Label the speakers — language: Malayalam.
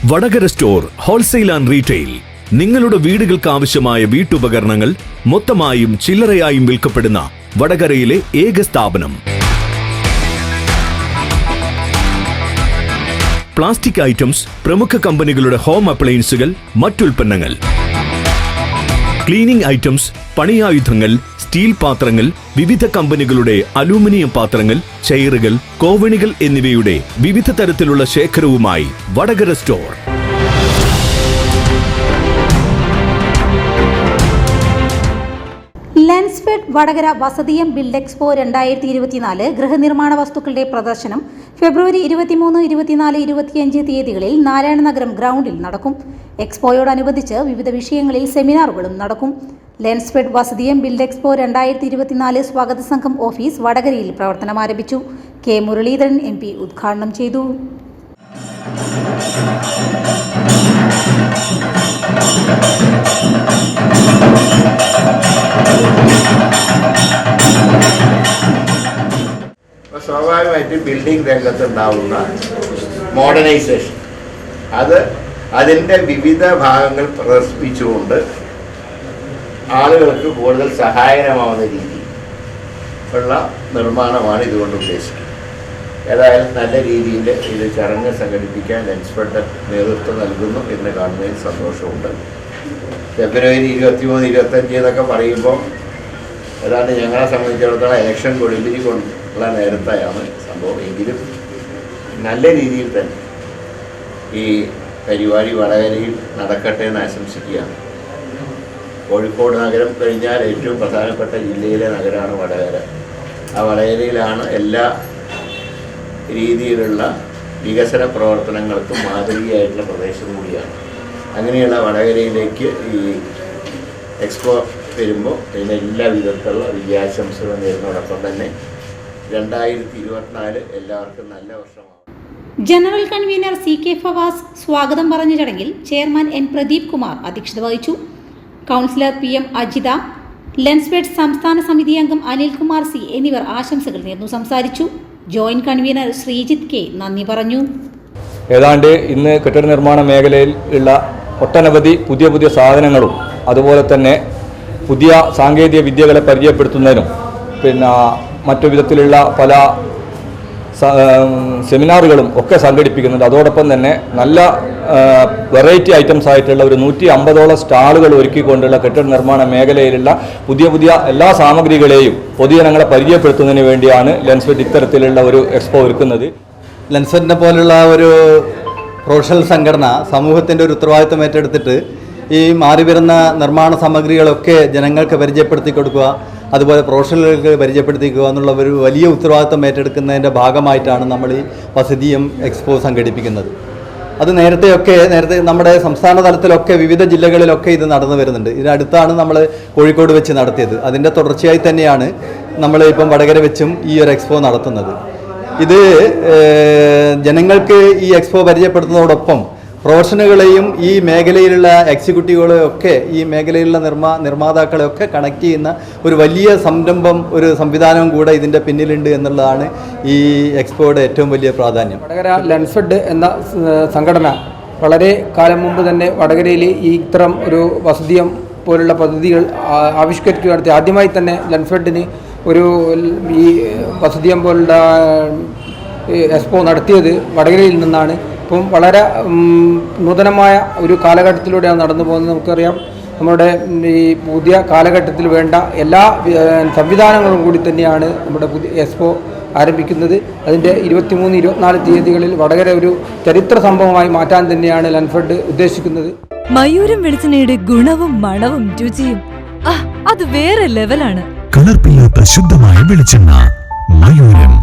Speaker 1: Vadakara store wholesale and retail. നിങ്ങളുടെ വീടുകൾക്ക് ആവശ്യമായ വീട്ടുപകരണങ്ങൾ മൊത്തമായും ചില്ലറയായും വിൽക്കപ്പെടുന്ന വടകരയിലെ ഏക സ്ഥാപനം. പ്ലാസ്റ്റിക് ഐറ്റംസ്, പ്രമുഖ കമ്പനികളുടെ ഹോം അപ്ലയൻസുകൾ, മറ്റുൽപ്പന്നങ്ങൾ, ക്ലീനിംഗ് ഐറ്റംസ്, പണിയായുധങ്ങൾ, സ്റ്റീൽ പാത്രങ്ങൾ, വിവിധ കമ്പനികളുടെ അലൂമിനിയം പാത്രങ്ങൾ, ചെയറുകൾ, കോവണികൾ എന്നിവയുടെ വിവിധ തരത്തിലുള്ള ശേഖരവുമായി വടകര സ്റ്റോർ.
Speaker 2: ലെൻസ്ഫെഡ് വടകര വസതിയം ബിൽഡ് എക്സ്പോ 2024 ഗൃഹനിർമ്മാണ വസ്തുക്കളുടെ പ്രദർശനം ഫെബ്രുവരി 23, 24, 25 തീയതികളിൽ നാരായണ നഗരം ഗ്രൗണ്ടിൽ നടക്കും. എക്സ്പോയോടനുബന്ധിച്ച് വിവിധ വിഷയങ്ങളിൽ സെമിനാറുകളും നടക്കും. ലെൻസ്ഫെഡ് വസതിയം ബിൽഡ് എക്സ്പോ 2024 സ്വാഗത സംഘം ഓഫീസ് വടകരയിൽ പ്രവർത്തനം ആരംഭിച്ചു. കെ മുരളീധരൻ MP ഉദ്ഘാടനം ചെയ്തു.
Speaker 3: സ്വാഭാവികമായിട്ടും ബിൽഡിംഗ് രംഗത്തുണ്ടാവുന്ന മോഡേണൈസേഷൻ അതിൻ്റെ വിവിധ ഭാഗങ്ങൾ പ്രദർശിപ്പിച്ചുകൊണ്ട് ആളുകൾക്ക് കൂടുതൽ സഹായകരമാവുന്ന രീതിയിൽ ഉള്ള നിർമ്മാണമാണ് ഇതുകൊണ്ട് ഉദ്ദേശിക്കുന്നത്. ഏതായാലും നല്ല രീതിയിൽ ഇത് ചടങ്ങ് സംഘടിപ്പിക്കാൻ ലെൻസ്ഫെഡ് നേതൃത്വം നൽകുന്നു എന്ന് കാണുന്നതിൽ സന്തോഷമുണ്ട്. ഫെബ്രുവരി 23, 25 എന്നൊക്കെ പറയുമ്പോൾ ഏതാണ്ട് ഞങ്ങളെ സംബന്ധിച്ചിടത്തോളം ഇലക്ഷൻ കൊടുമ്പിരി കൊണ്ടുള്ള നേരത്തെയാണ് സംഭവം. എങ്കിലും നല്ല രീതിയിൽ തന്നെ ഈ പരിപാടി വടകരയിൽ നടക്കട്ടെ എന്ന് ആശംസിക്കുകയാണ്. കോഴിക്കോട് നഗരം കഴിഞ്ഞാൽ ഏറ്റവും പ്രധാനപ്പെട്ട ജില്ലയിലെ നഗരമാണ് വടകര. ആ വടകരയിലാണ് എല്ലാ രീതിയിലുള്ള വികസന പ്രവർത്തനങ്ങൾക്കും മാതൃകയായിട്ടുള്ള പ്രദേശം കൂടിയാണ്. അങ്ങനെയുള്ള വടകരയിലേക്ക് ഈ എക്സ്പോ വരുമ്പോൾ ഇതിന് എല്ലാ വിധത്തിലുള്ള വിജയാശംസകളും നേരുന്നതോടൊപ്പം തന്നെ 2024 എല്ലാവർക്കും നല്ല വർഷമാണ്.
Speaker 2: ജനറൽ കൺവീനർ CK ഫവാസ് സ്വാഗതം പറഞ്ഞ ചടങ്ങിൽ ചെയർമാൻ N പ്രദീപ് കുമാർ അധ്യക്ഷത വഹിച്ചു. കൗൺസിലർ PM അജിത, ലെൻസ്ഫെഡ് സംസ്ഥാന സമിതി അംഗം അനിൽകുമാർ C എന്നിവർ ആശംസകൾ നേർന്നു സംസാരിച്ചു. ജോയിന്റ് കൺവീനർ ശ്രീജിത്ത് K നന്ദി പറഞ്ഞു.
Speaker 4: ഏതാണ്ട് ഇന്ന് കെട്ടിട നിർമ്മാണ മേഖലയിൽ ഉള്ള ഒട്ടനവധി പുതിയ സാധനങ്ങളും അതുപോലെ തന്നെ പുതിയ സാങ്കേതിക വിദ്യകളെ പരിചയപ്പെടുത്തുന്നതിനും മറ്റു വിധത്തിലുള്ള പല സെമിനാറുകളും ഒക്കെ സംഘടിപ്പിക്കുന്നുണ്ട്. അതോടൊപ്പം തന്നെ നല്ല വെറൈറ്റി ഐറ്റംസ് ആയിട്ടുള്ള ഒരു 150ഓളം സ്റ്റാളുകൾ ഒരുക്കിക്കൊണ്ടുള്ള കെട്ടിട നിർമ്മാണ മേഖലയിലുള്ള പുതിയ എല്ലാ സാമഗ്രികളെയും പൊതുജനങ്ങളെ പരിചയപ്പെടുത്തുന്നതിന് വേണ്ടിയാണ് ലെൻസ്ഫെഡ് ഇത്തരത്തിലുള്ള ഒരു എക്സ്പോ ഒരുക്കുന്നത്.
Speaker 5: ലെൻസ്ഫെഡിനെ പോലുള്ള ഒരു പ്രൊഫഷണൽ സംഘടന സമൂഹത്തിൻ്റെ ഒരു ഉത്തരവാദിത്വം ഏറ്റെടുത്തിട്ട് ഈ മാറി വരുന്ന നിർമ്മാണ സാമഗ്രികളൊക്കെ ജനങ്ങൾക്ക് പരിചയപ്പെടുത്തി കൊടുക്കുക, അതുപോലെ പ്രൊഫഷണലുകൾക്ക് പരിചയപ്പെടുത്തിക്കുക എന്നുള്ള ഒരു വലിയ ഉത്തരവാദിത്വം ഏറ്റെടുക്കുന്നതിൻ്റെ ഭാഗമായിട്ടാണ് നമ്മൾ ഈ വസതിയം എക്സ്പോ സംഘടിപ്പിക്കുന്നത്. അത് നേരത്തെ നമ്മുടെ സംസ്ഥാന തലത്തിലൊക്കെ വിവിധ ജില്ലകളിലൊക്കെ ഇത് നടന്നു വരുന്നുണ്ട്. ഇതിനടുത്താണ് നമ്മൾ കോഴിക്കോട് വെച്ച് നടത്തിയത്. അതിൻ്റെ തുടർച്ചയായി തന്നെയാണ് നമ്മൾ ഇപ്പം വടകര വെച്ചും ഈ ഒരു എക്സ്പോ നടത്തുന്നത്. ഇത് ജനങ്ങൾക്ക് ഈ എക്സ്പോ പരിചയപ്പെടുത്തുന്നതോടൊപ്പം പ്രൊഫഷണലുകളെയും ഈ മേഖലയിലുള്ള എക്സിക്യൂട്ടീവുകളെയും ഒക്കെ ഈ മേഖലയിലുള്ള നിർമ്മാതാക്കളെയൊക്കെ കണക്ട് ചെയ്യുന്ന ഒരു വലിയ ഒരു സംവിധാനവും കൂടെ ഇതിൻ്റെ പിന്നിലുണ്ട് എന്നുള്ളതാണ് ഈ എക്സ്പോയുടെ ഏറ്റവും വലിയ പ്രാധാന്യം.
Speaker 6: വടകര ലെൻസ്ഫെഡ് എന്ന സംഘടന വളരെ കാലം മുമ്പ് തന്നെ വടകരയിൽ ഈ ഇത്തരം ഒരു വസതിയം പോലുള്ള പദ്ധതികൾ ആവിഷ്കരിക്കുക നടത്തി. ആദ്യമായി തന്നെ ലെൻസ്ഫെഡിന് ഒരു ഈ വസതിയം പോലുള്ള എക്സ്പോ നടത്തിയത് വടകരയിൽ നിന്നാണ്. ഇപ്പം വളരെ നൂതനമായ ഒരു കാലഘട്ടത്തിലൂടെയാണ് നടന്നു പോകുന്നത്. നമുക്കറിയാം, നമ്മുടെ ഈ പുതിയ കാലഘട്ടത്തിൽ വേണ്ട എല്ലാ സംവിധാനങ്ങളും കൂടി തന്നെയാണ് നമ്മുടെ പുതിയ എക്സ്പോ ആരംഭിക്കുന്നത്. അതിൻ്റെ 23, 24 തീയതികളിൽ വടകര ഒരു ചരിത്ര സംഭവമായി മാറ്റാൻ തന്നെയാണ് ലെൻസ്ഫെഡ് ഉദ്ദേശിക്കുന്നത്.
Speaker 7: മയൂരം വെളിച്ചെണ്ണയുടെ ഗുണവും മണവും രുചിയും അത് വേറെ ലെവലാണ്.
Speaker 1: കലർപ്പില്ലാത്ത ശുദ്ധമായ വെളിച്ചെണ്ണ മയൂരം.